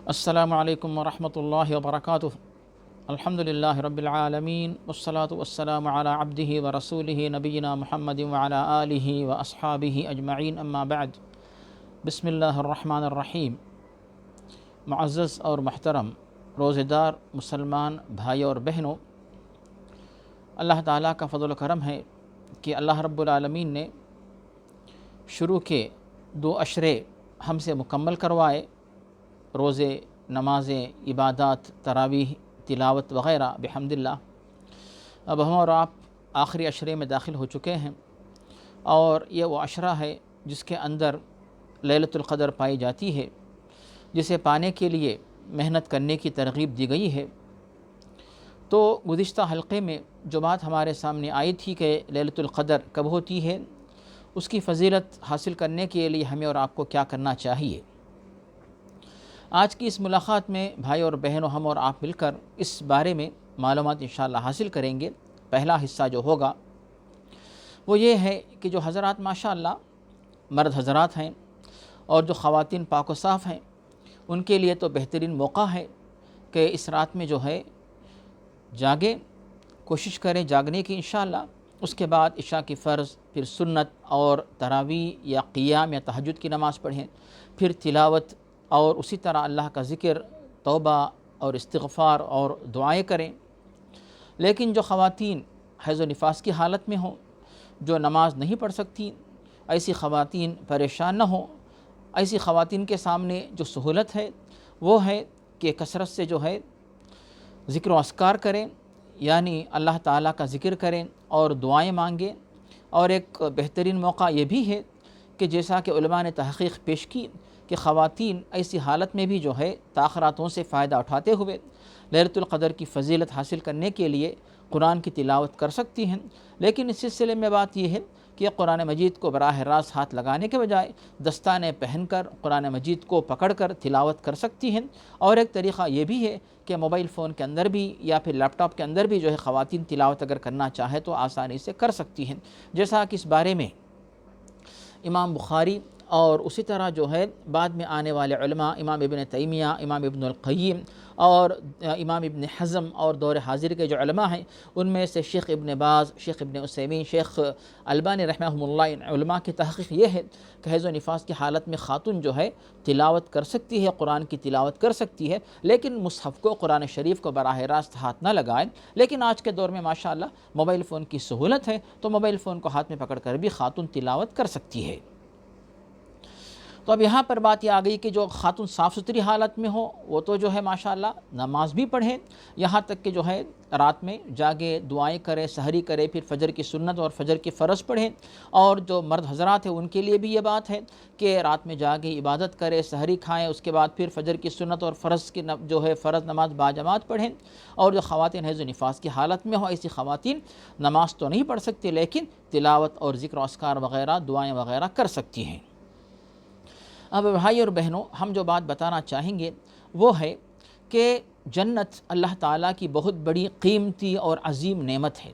السلام علیکم ورحمۃ اللہ وبرکاتہ۔ الحمد للہ رب العالمین والصلاة والسلام علی عبدہ ورسولہ نبینا محمد وعلی آلہ واصحابہ اجمعین، اما بعد۔ بسم اللہ الرحمن الرحیم۔ معزز اور محترم روزہ دار مسلمان بھائیوں اور بہنوں، اللہ تعالیٰ کا فضل و کرم ہے کہ اللہ رب العالمین نے شروع کے 2 عشرے ہم سے مکمل کروائے، روزے، نمازیں، عبادات، تراویح، تلاوت وغیرہ بحمد اللہ۔ اب ہم اور آپ آخری عشرے میں داخل ہو چکے ہیں، اور یہ وہ عشرہ ہے جس کے اندر لیلۃ القدر پائی جاتی ہے، جسے پانے کے لیے محنت کرنے کی ترغیب دی گئی ہے۔ تو گزشتہ حلقے میں جو بات ہمارے سامنے آئی تھی کہ لیلۃ القدر کب ہوتی ہے، اس کی فضیلت حاصل کرنے کے لیے ہمیں اور آپ کو کیا کرنا چاہیے۔ آج کی اس ملاقات میں بھائی اور بہنوں، ہم اور آپ مل کر اس بارے میں معلومات انشاءاللہ حاصل کریں گے۔ پہلا حصہ جو ہوگا وہ یہ ہے کہ جو حضرات ماشاءاللہ مرد حضرات ہیں اور جو خواتین پاک و صاف ہیں، ان کے لیے تو بہترین موقع ہے کہ اس رات میں جو ہے جاگیں، کوشش کریں جاگنے کی انشاءاللہ۔ اس کے بعد عشاء کی فرض، پھر سنت اور تراویح یا قیام یا تہجد کی نماز پڑھیں، پھر تلاوت اور اسی طرح اللہ کا ذکر، توبہ اور استغفار اور دعائیں کریں۔ لیکن جو خواتین حیض و نفاس کی حالت میں ہوں، جو نماز نہیں پڑھ سکتی، ایسی خواتین پریشان نہ ہوں۔ ایسی خواتین کے سامنے جو سہولت ہے وہ ہے کہ کثرت سے جو ہے ذکر و اذکار کریں، یعنی اللہ تعالیٰ کا ذکر کریں اور دعائیں مانگیں۔ اور ایک بہترین موقع یہ بھی ہے کہ جیسا کہ علماء نے تحقیق پیش کی کہ خواتین ایسی حالت میں بھی جو ہے تاخراتوں سے فائدہ اٹھاتے ہوئے لیلۃ القدر کی فضیلت حاصل کرنے کے لیے قرآن کی تلاوت کر سکتی ہیں۔ لیکن اس سلسلے میں بات یہ ہے کہ قرآن مجید کو براہ راست ہاتھ لگانے کے بجائے دستانے پہن کر قرآن مجید کو پکڑ کر تلاوت کر سکتی ہیں۔ اور ایک طریقہ یہ بھی ہے کہ موبائل فون کے اندر بھی یا پھر لیپ ٹاپ کے اندر بھی جو ہے خواتین تلاوت اگر کرنا چاہے تو آسانی سے کر سکتی ہیں، جیسا کہ اس بارے میں امام بخاری اور اسی طرح جو ہے بعد میں آنے والے علماء، امام ابن تیمیہ، امام ابن القیم اور امام ابن حزم اور دور حاضر کے جو علماء ہیں، ان میں سے شیخ ابن باز، شیخ ابن عثیمین، شیخ البانی رحمہ اللہ، ان علماء کی تحقیق یہ ہے کہ حیض و نفاس کی حالت میں خاتون جو ہے تلاوت کر سکتی ہے، قرآن کی تلاوت کر سکتی ہے، لیکن مصحف کو، قرآن شریف کو براہ راست ہاتھ نہ لگائیں۔ لیکن آج کے دور میں ماشاءاللہ موبائل فون کی سہولت ہے، تو موبائل فون کو ہاتھ میں پکڑ کر بھی خاتون تلاوت کر سکتی ہے۔ تو اب یہاں پر بات یہ آ گئی کہ جو خاتون صاف ستھری حالت میں ہو وہ تو جو ہے ماشاءاللہ نماز بھی پڑھیں، یہاں تک کہ جو ہے رات میں جاگے، دعائیں کرے، سحری کرے، پھر فجر کی سنت اور فجر کی فرض پڑھیں۔ اور جو مرد حضرات ہیں ان کے لیے بھی یہ بات ہے کہ رات میں جاگے، عبادت کرے، سحری کھائیں، اس کے بعد پھر فجر کی سنت اور فرض کی جو ہے فرض نماز باجماعت پڑھیں۔ اور جو خواتین حیض و نفاس کی حالت میں ہو، ایسی خواتین نماز تو نہیں پڑھ سکتی لیکن تلاوت اور ذکر و اذکار وغیرہ، دعائیں وغیرہ کر سکتی ہیں۔ اب بھائی اور بہنوں، ہم جو بات بتانا چاہیں گے وہ ہے کہ جنت اللہ تعالیٰ کی بہت بڑی قیمتی اور عظیم نعمت ہے،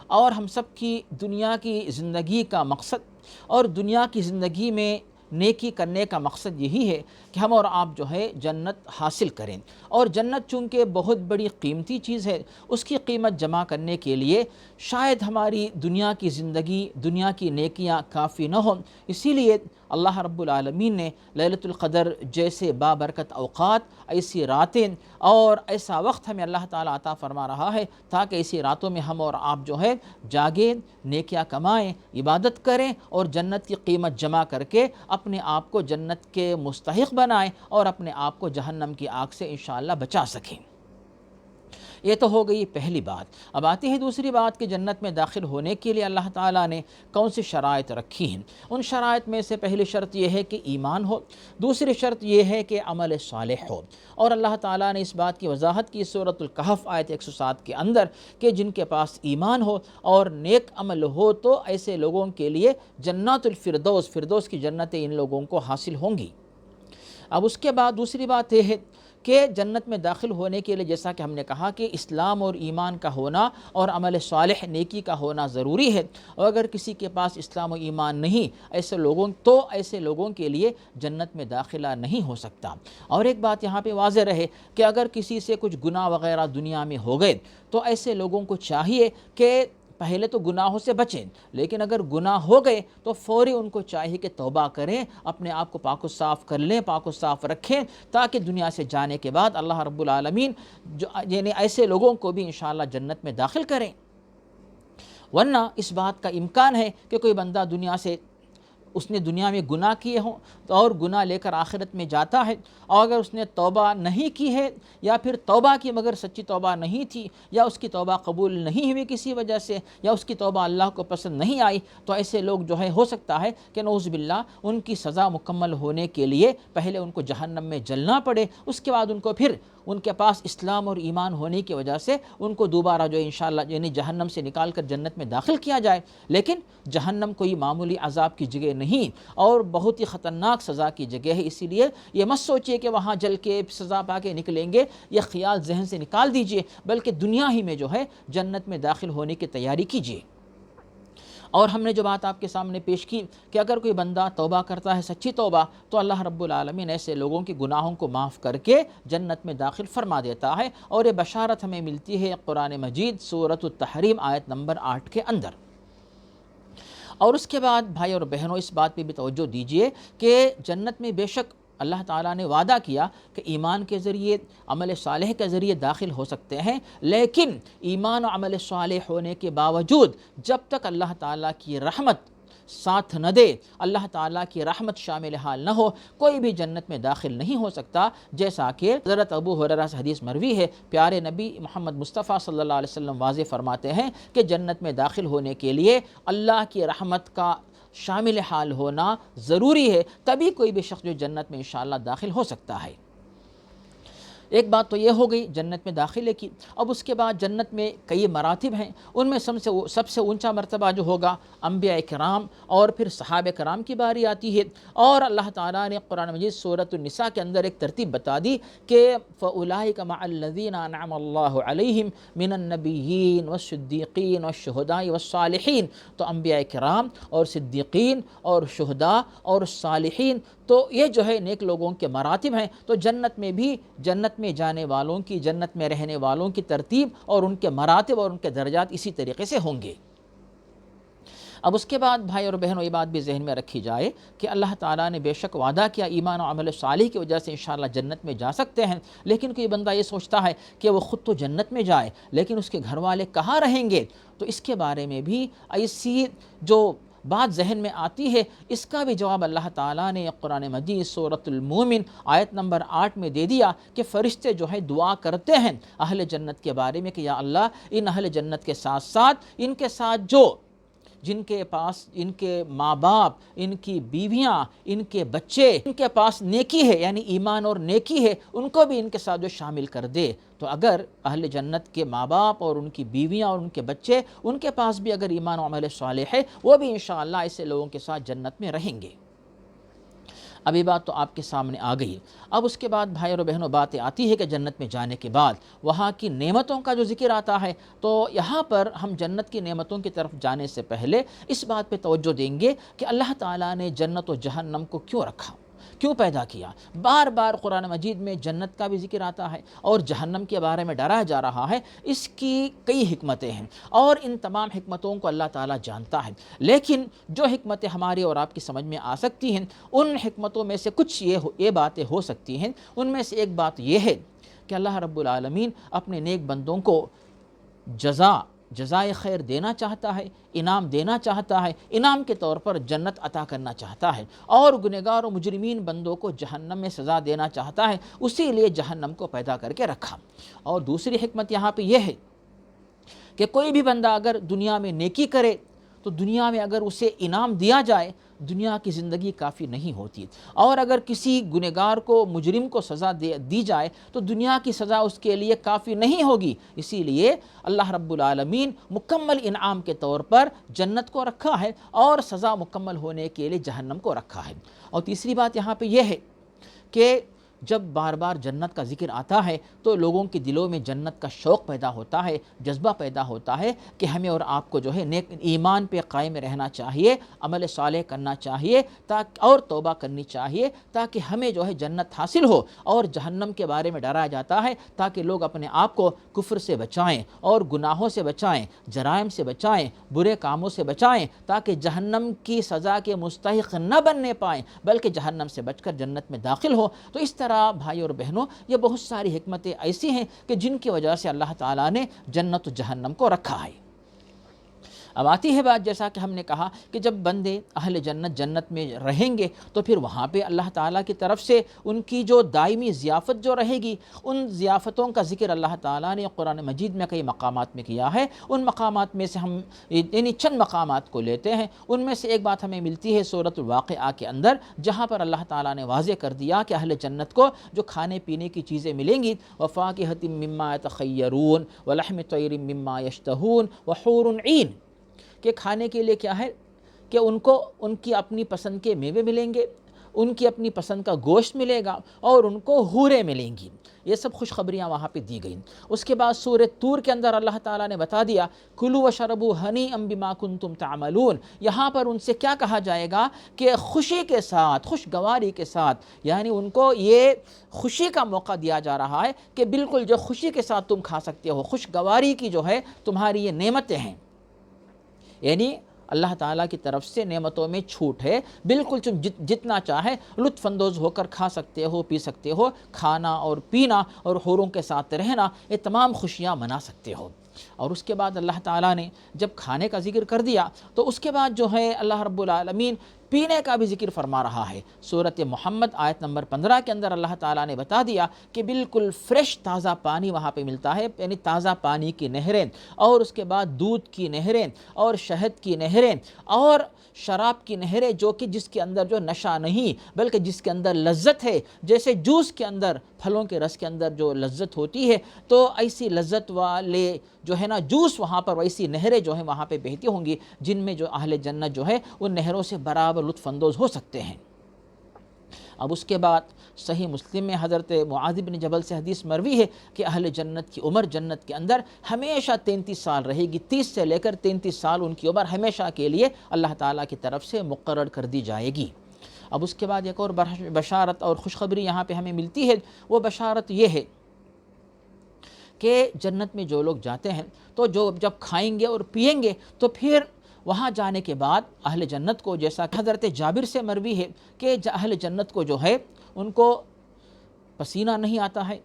اور ہم سب کی دنیا کی زندگی کا مقصد اور دنیا کی زندگی میں نیکی کرنے کا مقصد یہی ہے کہ ہم اور آپ جو ہے جنت حاصل کریں۔ اور جنت چونکہ بہت بڑی قیمتی چیز ہے، اس کی قیمت جمع کرنے کے لیے شاید ہماری دنیا کی زندگی، دنیا کی نیکیاں کافی نہ ہوں، اسی لیے اللہ رب العالمین نے لیلۃ القدر جیسے بابرکت اوقات، ایسی راتیں اور ایسا وقت ہمیں اللہ تعالیٰ عطا فرما رہا ہے تاکہ ایسی راتوں میں ہم اور آپ جو ہے جاگیں، نیکیاں کمائیں، عبادت کریں اور جنت کی قیمت جمع کر کے اپنے آپ کو جنت کے مستحق بنائیں اور اپنے آپ کو جہنم کی آگ سے انشاءاللہ بچا سکیں۔ یہ تو ہو گئی پہلی بات۔ اب آتی ہے دوسری بات کہ جنت میں داخل ہونے کے لیے اللہ تعالیٰ نے کون سی شرائط رکھی ہیں۔ ان شرائط میں سے پہلی شرط یہ ہے کہ ایمان ہو، دوسری شرط یہ ہے کہ عمل صالح ہو۔ اور اللہ تعالیٰ نے اس بات کی وضاحت کی سورۃ الکہف آیت 107 کے اندر کہ جن کے پاس ایمان ہو اور نیک عمل ہو تو ایسے لوگوں کے لیے جنات الفردوس، فردوس کی جنتیں ان لوگوں کو حاصل ہوں گی۔ اب اس کے بعد دوسری بات یہ ہے کہ جنت میں داخل ہونے کے لیے جیسا کہ ہم نے کہا کہ اسلام اور ایمان کا ہونا اور عمل صالح نیکی کا ہونا ضروری ہے، اور اگر کسی کے پاس اسلام و ایمان نہیں ایسے لوگوں کے لیے جنت میں داخلہ نہیں ہو سکتا۔ اور ایک بات یہاں پہ واضح رہے کہ اگر کسی سے کچھ گناہ وغیرہ دنیا میں ہو گئے تو ایسے لوگوں کو چاہیے کہ پہلے تو گناہوں سے بچیں، لیکن اگر گناہ ہو گئے تو فوری ان کو چاہیے کہ توبہ کریں، اپنے آپ کو پاک و صاف کر لیں، پاک و صاف رکھیں، تاکہ دنیا سے جانے کے بعد اللہ رب العالمین یعنی ایسے لوگوں کو بھی انشاءاللہ جنت میں داخل کریں۔ ورنہ اس بات کا امکان ہے کہ کوئی بندہ اس نے دنیا میں گناہ کیے ہوں اور گناہ لے کر آخرت میں جاتا ہے، اور اگر اس نے توبہ نہیں کی ہے یا پھر توبہ کی مگر سچی توبہ نہیں تھی، یا اس کی توبہ قبول نہیں ہوئی کسی وجہ سے، یا اس کی توبہ اللہ کو پسند نہیں آئی، تو ایسے لوگ جو ہے ہو سکتا ہے کہ نعوذ باللہ ان کی سزا مکمل ہونے کے لیے پہلے ان کو جہنم میں جلنا پڑے، اس کے بعد ان کو پھر ان کے پاس اسلام اور ایمان ہونے کی وجہ سے ان کو دوبارہ جو انشاءاللہ یعنی جہنم سے نکال کر جنت میں داخل کیا جائے۔ لیکن جہنم کوئی معمولی عذاب کی جگہ نہیں اور بہت ہی خطرناک سزا کی جگہ ہے، اسی لیے یہ مت سوچئے کہ وہاں جل کے سزا پا کے نکلیں گے، یہ خیال ذہن سے نکال دیجئے، بلکہ دنیا ہی میں جو ہے جنت میں داخل ہونے کی تیاری کیجئے۔ اور ہم نے جو بات آپ کے سامنے پیش کی کہ اگر کوئی بندہ توبہ کرتا ہے سچی توبہ تو اللہ رب العالمین ایسے لوگوں کے گناہوں کو معاف کر کے جنت میں داخل فرما دیتا ہے، اور یہ بشارت ہمیں ملتی ہے قرآن مجید سورۃ التحریم آیت نمبر 8 کے اندر۔ اور اس کے بعد بھائی اور بہنوں اس بات پہ بھی توجہ دیجئے کہ جنت میں بے شک اللہ تعالیٰ نے وعدہ کیا کہ ایمان کے ذریعے عمل صالح کے ذریعے داخل ہو سکتے ہیں، لیکن ایمان و عمل صالح ہونے کے باوجود جب تک اللہ تعالیٰ کی رحمت ساتھ نہ دے، اللہ تعالیٰ کی رحمت شامل حال نہ ہو، کوئی بھی جنت میں داخل نہیں ہو سکتا، جیسا کہ حضرت ابو ہریرہ سے حدیث مروی ہے، پیارے نبی محمد مصطفیٰ صلی اللہ علیہ وسلم واضح فرماتے ہیں کہ جنت میں داخل ہونے کے لیے اللہ کی رحمت کا شامل حال ہونا ضروری ہے، تبھی کوئی بھی شخص جو جنت میں انشاءاللہ داخل ہو سکتا ہے۔ ایک بات تو یہ ہو گئی جنت میں داخلے کی۔ اب اس کے بعد جنت میں کئی مراتب ہیں، ان میں سب سے اونچا مرتبہ جو ہوگا انبیاء کرام اور پھر صحابہ کرام کی باری آتی ہے، اور اللہ تعالیٰ نے قرآن مجید سورۃ النساء کے اندر ایک ترتیب بتا دی کہ فَأُولَٰئِكَ مَعَ الَّذِينَ أَنْعَمَ اللَّهُ عَلَيْهِمْ مِنَ النَّبِيِّينَ وَالصِّدِّيقِينَ وَالشُّهَدَاءِ وَالصَّالِحِينَ، تو انبیاء کرام اور صدیقین اور شہداء اور صالحین تو یہ جو ہے نیک لوگوں کے مراتب ہیں، تو جنت میں بھی جنت میں جانے والوں کی، جنت میں رہنے والوں کی ترتیب اور ان کے مراتب اور ان کے درجات اسی طریقے سے ہوں گے۔ اب اس کے بعد بھائی اور بہنوں یہ بات بھی ذہن میں رکھی جائے کہ اللہ تعالیٰ نے بے شک وعدہ کیا ایمان و عمل صالح کی وجہ سے انشاءاللہ جنت میں جا سکتے ہیں، لیکن کوئی بندہ یہ سوچتا ہے کہ وہ خود تو جنت میں جائے لیکن اس کے گھر والے کہاں رہیں گے، تو اس کے بارے میں بھی ایسی جو بات ذہن میں آتی ہے، اس کا بھی جواب اللہ تعالیٰ نے قرآن مجید سورۃ المومن آیت نمبر 8 میں دے دیا کہ فرشتے جو ہے دعا کرتے ہیں اہل جنت کے بارے میں کہ یا اللہ ان اہل جنت کے ساتھ ساتھ ان کے ساتھ جن کے پاس ان کے ماں باپ، ان کی بیویاں، ان کے بچے، ان کے پاس نیکی ہے یعنی ایمان اور نیکی ہے، ان کو بھی ان کے ساتھ جو شامل کر دے۔ تو اگر اہل جنت کے ماں باپ اور ان کی بیویاں اور ان کے بچے، ان کے پاس بھی اگر ایمان و عمل صالح ہے، وہ بھی انشاءاللہ ایسے لوگوں کے ساتھ جنت میں رہیں گے۔ اب یہ بات تو آپ کے سامنے آ گئی۔ اب اس کے بعد بھائی اور بہنوں باتیں آتی ہے کہ جنت میں جانے کے بعد وہاں کی نعمتوں کا جو ذکر آتا ہے، تو یہاں پر ہم جنت کی نعمتوں کی طرف جانے سے پہلے اس بات پہ توجہ دیں گے کہ اللہ تعالیٰ نے جنت و جہنم کو کیوں رکھا، کیوں پیدا کیا۔ بار بار قرآن مجید میں جنت کا بھی ذکر آتا ہے اور جہنم کے بارے میں ڈرایا جا رہا ہے، اس کی کئی حکمتیں ہیں اور ان تمام حکمتوں کو اللہ تعالیٰ جانتا ہے، لیکن جو حکمتیں ہماری اور آپ کی سمجھ میں آ سکتی ہیں ان حکمتوں میں سے کچھ یہ باتیں ہو سکتی ہیں۔ ان میں سے ایک بات یہ ہے کہ اللہ رب العالمین اپنے نیک بندوں کو جزائے خیر دینا چاہتا ہے، انعام دینا چاہتا ہے، انعام کے طور پر جنت عطا کرنا چاہتا ہے، اور گنہگار و مجرمین بندوں کو جہنم میں سزا دینا چاہتا ہے، اسی لیے جہنم کو پیدا کر کے رکھا۔ اور دوسری حکمت یہاں پہ یہ ہے کہ کوئی بھی بندہ اگر دنیا میں نیکی کرے تو دنیا میں اگر اسے انعام دیا جائے دنیا کی زندگی کافی نہیں ہوتی، اور اگر کسی گنہگار کو، مجرم کو سزا دی جائے تو دنیا کی سزا اس کے لیے کافی نہیں ہوگی، اسی لیے اللہ رب العالمین مکمل انعام کے طور پر جنت کو رکھا ہے اور سزا مکمل ہونے کے لیے جہنم کو رکھا ہے۔ اور تیسری بات یہاں پہ یہ ہے کہ جب بار بار جنت کا ذکر آتا ہے تو لوگوں کے دلوں میں جنت کا شوق پیدا ہوتا ہے، جذبہ پیدا ہوتا ہے کہ ہمیں اور آپ کو جو ہے نیک ایمان پہ قائم رہنا چاہیے، عمل صالح کرنا چاہیے اور توبہ کرنی چاہیے تاکہ ہمیں جو ہے جنت حاصل ہو، اور جہنم کے بارے میں ڈرایا جاتا ہے تاکہ لوگ اپنے آپ کو کفر سے بچائیں اور گناہوں سے بچائیں، جرائم سے بچائیں، برے کاموں سے بچائیں، تاکہ جہنم کی سزا کے مستحق نہ بننے پائیں بلکہ جہنم سے بچ کر جنت میں داخل ہو۔ تو اس طرح بھائی اور بہنوں، یہ بہت ساری حکمتیں ایسی ہیں کہ جن کی وجہ سے اللہ تعالیٰ نے جنت و جہنم کو رکھا ہے۔ اب آتی ہے بات، جیسا کہ ہم نے کہا کہ جب بندے اہل جنت جنت میں رہیں گے تو پھر وہاں پہ اللہ تعالیٰ کی طرف سے ان کی جو دائمی ضیافت جو رہے گی، ان ضیافتوں کا ذکر اللہ تعالیٰ نے قرآن مجید میں کئی مقامات میں کیا ہے۔ ان مقامات میں سے ہم یعنی چند مقامات کو لیتے ہیں۔ ان میں سے ایک بات ہمیں ملتی ہے سورۃ الواقعہ کے اندر، جہاں پر اللہ تعالیٰ نے واضح کر دیا کہ اہل جنت کو جو کھانے پینے کی چیزیں ملیں گی، وَفَاكِهَةٍ مِّمَّا يَتَخَيَّرُونَ وَلَحْمِ طَيْرٍ مِّمَّا يَشْتَهُونَ وَحُورٌ عِينٌ، کہ کھانے کے لیے کیا ہے کہ ان کو ان کی اپنی پسند کے میوے ملیں گے، ان کی اپنی پسند کا گوشت ملے گا، اور ان کو حوریں ملیں گی۔ یہ سب خوشخبریاں وہاں پہ دی گئیں۔ اس کے بعد سورہ طور کے اندر اللہ تعالیٰ نے بتا دیا کُلُوا وَاشْرَبُوا هَنِيئًا بِمَا كُنتُمْ تَعْمَلُونَ، یہاں پر ان سے کیا کہا جائے گا کہ خوشی کے ساتھ، خوشگواری کے ساتھ، یعنی ان کو یہ خوشی کا موقع دیا جا رہا ہے کہ بالکل جو خوشی کے ساتھ تم کھا سکتے ہو، خوشگواری کی جو ہے تمہاری یہ نعمتیں ہیں، یعنی اللہ تعالیٰ کی طرف سے نعمتوں میں چھوٹ ہے، بالکل تم جتنا چاہے لطف اندوز ہو کر کھا سکتے ہو، پی سکتے ہو، کھانا اور پینا اور حوروں کے ساتھ رہنا، یہ تمام خوشیاں منا سکتے ہو۔ اور اس کے بعد اللہ تعالیٰ نے جب کھانے کا ذکر کر دیا تو اس کے بعد جو ہے اللہ رب العالمین پینے کا بھی ذکر فرما رہا ہے۔ سورۃ محمد آیت نمبر 15 کے اندر اللہ تعالیٰ نے بتا دیا کہ بالکل فریش تازہ پانی وہاں پہ ملتا ہے، یعنی تازہ پانی کی نہریں، اور اس کے بعد دودھ کی نہریں اور شہد کی نہریں اور شراب کی نہریں، جو کہ جس کے اندر جو نشہ نہیں بلکہ جس کے اندر لذت ہے، جیسے جوس کے اندر، پھلوں کے رس کے اندر جو لذت ہوتی ہے، تو ایسی لذت والے جو ہے نا جوس وہاں پر، ویسی نہریں جو ہیں وہاں پہ بہتی ہوں گی، جن میں جو اہل جنت جو ہے ان نہروں سے برابر لطف اندوز ہو سکتے ہیں۔ اب اس کے بعد صحیح مسلم میں حضرت معاذ بن جبل سے حدیث مروی ہے کہ اہل جنت کی عمر جنت کے اندر ہمیشہ 33 سال رہے گی، 30 سے لے کر 33 سال ان کی عمر ہمیشہ کے لیے اللہ تعالیٰ کی طرف سے مقرر کر دی جائے گی۔ اب اس کے بعد ایک اور بشارت اور خوشخبری یہاں پہ ہمیں ملتی ہے، وہ بشارت یہ ہے کہ جنت میں جو لوگ جاتے ہیں تو جب کھائیں گے اور پئیں گے تو پھر وہاں جانے کے بعد اہل جنت کو، جیسا کہ حضرت جابر سے مروی ہے کہ اہل جنت کو جو ہے ان کو پسینہ نہیں آتا ہے،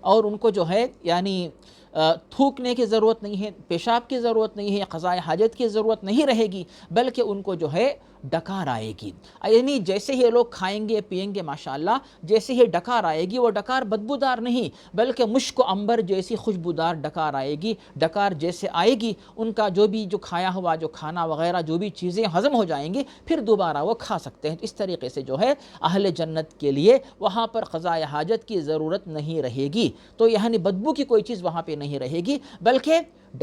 اور ان کو جو ہے یعنی تھوکنے کی ضرورت نہیں ہے، پیشاب کی ضرورت نہیں ہے، قضاء حاجت کی ضرورت نہیں رہے گی، بلکہ ان کو جو ہے ڈکار آئے گی۔ یعنی جیسے ہی لوگ کھائیں گے پئیں گے ماشاءاللہ، جیسے ہی ڈکار آئے گی، وہ ڈکار بدبودار نہیں بلکہ مشک و عنبر جیسی خوشبودار ڈکار آئے گی۔ ڈکار جیسے آئے گی، ان کا جو بھی جو کھایا ہوا جو کھانا وغیرہ جو بھی چیزیں ہضم ہو جائیں گی، پھر دوبارہ وہ کھا سکتے ہیں۔ اس طریقے سے جو ہے اہل جنت کے لیے وہاں پر قضاء حاجت کی ضرورت نہیں رہے گی، تو یعنی بدبو کی کوئی چیز وہاں پہ نہیں رہے گی، بلکہ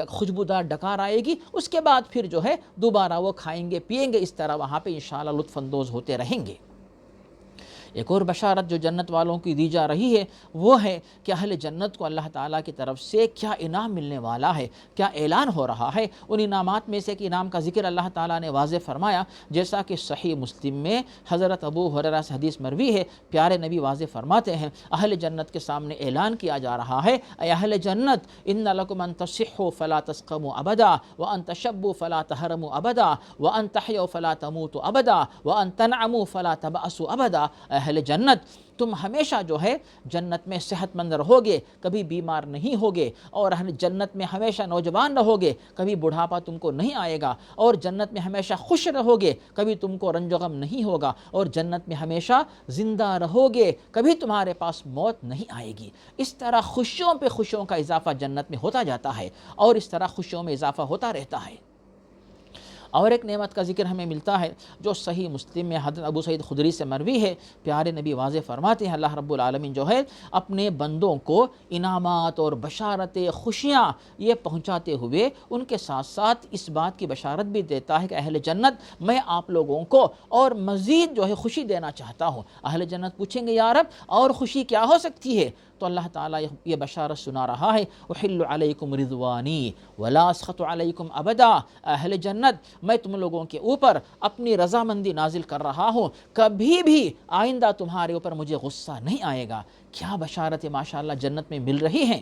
خوشبودار ڈکار آئے گی۔ اس کے بعد پھر جو ہے دوبارہ وہ کھائیں گے پئیں گے، اس طرح وہاں پہ انشاءاللہ لطف اندوز ہوتے رہیں گے۔ ایک اور بشارت جو جنت والوں کی دی جا رہی ہے وہ ہے کہ اہل جنت کو اللہ تعالیٰ کی طرف سے کیا انعام ملنے والا ہے، کیا اعلان ہو رہا ہے۔ ان انعامات میں سے ایک انعام کا ذکر اللہ تعالیٰ نے واضح فرمایا، جیسا کہ صحیح مسلم میں حضرت ابو ہریرہ سے حدیث مروی ہے، پیارے نبی واضح فرماتے ہیں اہل جنت کے سامنے اعلان کیا جا رہا ہے، اے اہل جنت، ان لکم ان تصحوا فلا تسقموا ابدا وان تشبوا فلا تحرموا ابدا وان تحیوا فلا تموتوا ابدا وان تنعموا فلا تبأسوا ابدا۔ اہل جنت، تم ہمیشہ جو ہے جنت میں صحت مند رہو گے، کبھی بیمار نہیں ہوگے، اور جنت میں ہمیشہ نوجوان رہو گے، کبھی بڑھاپا تم کو نہیں آئے گا، اور جنت میں ہمیشہ خوش رہو گے، کبھی تم کو رنج و غم نہیں ہوگا، اور جنت میں ہمیشہ زندہ رہو گے، کبھی تمہارے پاس موت نہیں آئے گی۔ اس طرح خوشیوں پہ خوشیوں کا اضافہ جنت میں ہوتا جاتا ہے، اور اس طرح خوشیوں میں اضافہ ہوتا رہتا ہے۔ اور ایک نعمت کا ذکر ہمیں ملتا ہے جو صحیح مسلم میں حضرت ابو سعید خدری سے مروی ہے، پیارے نبی واضح فرماتے ہیں اللہ رب العالمین جو ہے اپنے بندوں کو انعامات اور بشارتیں، خوشیاں یہ پہنچاتے ہوئے ان کے ساتھ ساتھ اس بات کی بشارت بھی دیتا ہے کہ اہل جنت میں آپ لوگوں کو اور مزید جو ہے خوشی دینا چاہتا ہوں۔ اہل جنت پوچھیں گے یا رب اور خوشی کیا ہو سکتی ہے؟ تو اللہ تعالیٰ یہ بشارت سنا رہا ہے احل علیکم رضوانی ولا اسخط علیکم ابدا، اہل جنت میں تم لوگوں کے اوپر اپنی رضامندی نازل کر رہا ہوں، کبھی بھی آئندہ تمہارے اوپر مجھے غصہ نہیں آئے گا۔ کیا بشارتیں ماشاءاللہ جنت میں مل رہی ہیں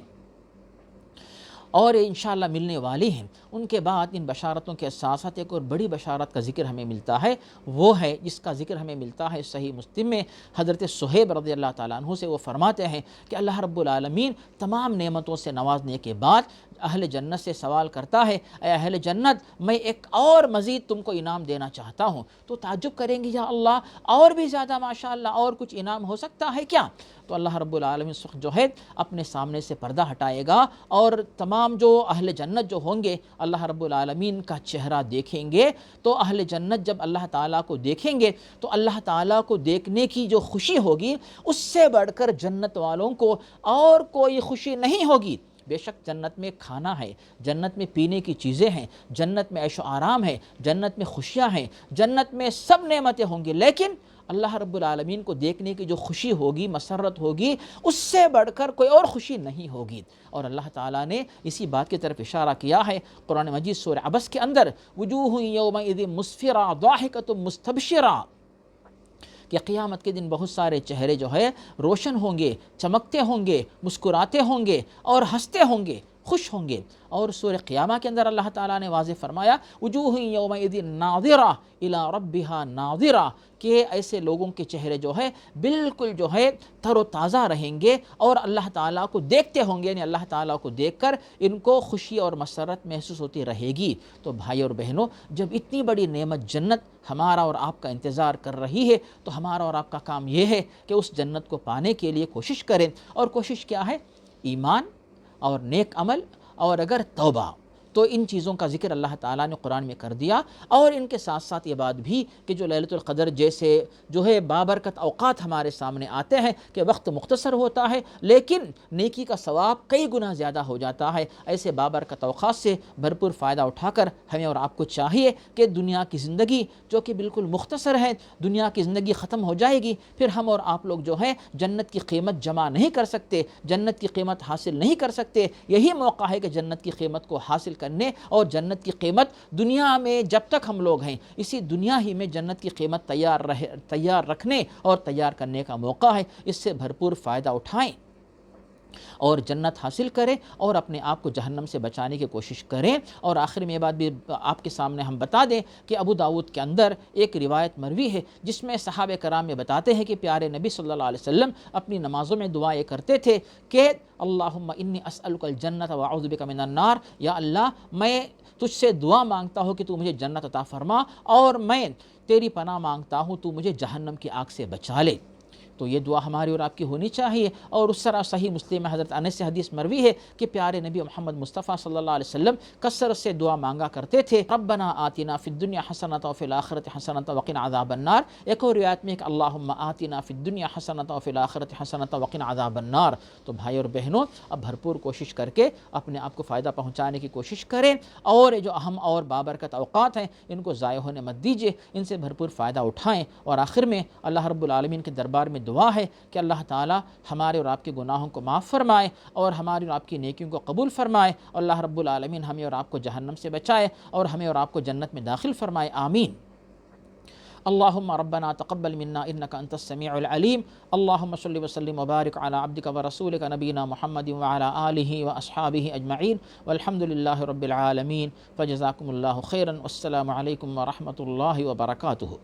اور انشاءاللہ ملنے والی ہیں۔ ان کے بعد ان بشارتوں کے ساتھ ساتھ ایک اور بڑی بشارت کا ذکر ہمیں ملتا ہے، وہ ہے جس کا ذکر ہمیں ملتا ہے صحیح مسلم میں حضرت صہیب رضی اللہ تعالیٰ عنہ سے۔ وہ فرماتے ہیں کہ اللہ رب العالمین تمام نعمتوں سے نوازنے کے بعد اہل جنت سے سوال کرتا ہے اے اہل جنت میں ایک اور مزید تم کو انعام دینا چاہتا ہوں۔ تو تعجب کریں گے یا اللہ اور بھی زیادہ ماشاءاللہ اور کچھ انعام ہو سکتا ہے کیا؟ تو اللہ رب العالمین جو ہے اپنے سامنے سے پردہ ہٹائے گا اور تمام جو اہل جنت جو ہوں گے اللہ رب العالمین کا چہرہ دیکھیں گے۔ تو اہل جنت جب اللہ تعالیٰ کو دیکھیں گے تو اللہ تعالیٰ کو دیکھنے کی جو خوشی ہوگی اس سے بڑھ کر جنت والوں کو اور کوئی خوشی نہیں ہوگی۔ بے شک جنت میں کھانا ہے، جنت میں پینے کی چیزیں ہیں، جنت میں عیش و آرام ہے، جنت میں خوشیاں ہیں، جنت میں سب نعمتیں ہوں گی، لیکن اللہ رب العالمین کو دیکھنے کی جو خوشی ہوگی، مسرت ہوگی، اس سے بڑھ کر کوئی اور خوشی نہیں ہوگی۔ اور اللہ تعالیٰ نے اسی بات کی طرف اشارہ کیا ہے قرآن مجید سورہ عبس کے اندر، وجوہ یومئذ مسفرہ ضاحکۃ مستبشرہ، کہ قیامت کے دن بہت سارے چہرے جو ہے روشن ہوں گے، چمکتے ہوں گے، مسکراتے ہوں گے اور ہنستے ہوں گے، خوش ہوں گے۔ اور سورہ قیامہ کے اندر اللہ تعالیٰ نے واضح فرمایا وجوہ یومئذ ناظرہ الی ربہا ناظرہ، کہ ایسے لوگوں کے چہرے جو ہے بالکل جو ہے تر و تازہ رہیں گے اور اللہ تعالیٰ کو دیکھتے ہوں گے، یعنی اللہ تعالیٰ کو دیکھ کر ان کو خوشی اور مسرت محسوس ہوتی رہے گی۔ تو بھائی اور بہنوں، جب اتنی بڑی نعمت جنت ہمارا اور آپ کا انتظار کر رہی ہے تو ہمارا اور آپ کا کام یہ ہے کہ اس جنت کو پانے کے لیے کوشش کریں۔ اور کوشش کیا ہے؟ ایمان اور نیک عمل اور اگر توبہ۔ تو ان چیزوں کا ذکر اللہ تعالیٰ نے قرآن میں کر دیا، اور ان کے ساتھ ساتھ یہ بات بھی کہ جو لیلۃ القدر جیسے جو ہے بابرکت اوقات ہمارے سامنے آتے ہیں کہ وقت مختصر ہوتا ہے لیکن نیکی کا ثواب کئی گنا زیادہ ہو جاتا ہے، ایسے بابرکت اوقات سے بھرپور فائدہ اٹھا کر ہمیں اور آپ کو چاہیے کہ دنیا کی زندگی جو کہ بالکل مختصر ہے، دنیا کی زندگی ختم ہو جائے گی، پھر ہم اور آپ لوگ جو ہے جنت کی قیمت جمع نہیں کر سکتے، جنت کی قیمت حاصل نہیں کر سکتے۔ یہی موقع ہے کہ جنت کی قیمت کو حاصل کرنے اور جنت کی قیمت دنیا میں جب تک ہم لوگ ہیں اسی دنیا ہی میں جنت کی قیمت تیار رکھنے اور تیار کرنے کا موقع ہے۔ اس سے بھرپور فائدہ اٹھائیں اور جنت حاصل کریں اور اپنے آپ کو جہنم سے بچانے کی کوشش کریں۔ اور آخر میں یہ بات بھی آپ کے سامنے ہم بتا دیں کہ ابو داؤد کے اندر ایک روایت مروی ہے جس میں صحابہ کرام میں بتاتے ہیں کہ پیارے نبی صلی اللہ علیہ وسلم اپنی نمازوں میں دعائیں کرتے تھے کہ اللہم انی اسألک الجنت واعوذ بک من النار، یا اللہ میں تجھ سے دعا مانگتا ہوں کہ تو مجھے جنت عطا فرما اور میں تیری پناہ مانگتا ہوں تو مجھے جہنم کی آگ سے بچا لے۔ تو یہ دعا ہماری اور آپ کی ہونی چاہیے۔ اور اس طرح صحیح مسلم میں حضرت انس سے حدیث مروی ہے کہ پیارے نبی محمد مصطفیٰ صلی اللہ علیہ وسلم کثرت سے دعا مانگا کرتے تھے، ربنا آتنا فی الدنیا حسنۃ وفی الآخرۃ حسنۃ وقنا عذاب النار۔ ایک اور روایت میں کہ اللہم آتنا فی الدنیا حسنۃ وفی الآخرۃ حسنۃ وقنا عذاب النار۔ تو بھائی اور بہنوں، اب بھرپور کوشش کر کے اپنے آپ کو فائدہ پہنچانے کی کوشش کریں، اور جو اہم اور بابرکت اوقات ہیں ان کو ضائع ہونے مت دیجیے، ان سے بھرپور فائدہ اٹھائیں۔ اور آخر میں اللہ رب العالمین کے دربار میں دعا ہے کہ اللہ تعالی ہمارے اور آپ کے گناہوں کو معاف فرمائے اور ہماری اور آپ کی نیکیوں کو قبول فرمائے، اور اللہ رب العالمین ہمیں اور آپ کو جہنم سے بچائے اور ہمیں اور آپ کو جنت میں داخل فرمائے، آمین۔ اللہم ربنا تقبل منا انک انت السمیع العلیم۔ اللہم صلی وسلم وبارک علی عبدک ورسولک نبینا محمد وعلی آلہ واصحابہ اجمعین والحمد للہ رب العالمین۔ فجزاکم اللہ خیرا، والسلام علیکم ورحمۃ اللہ وبرکاتہ۔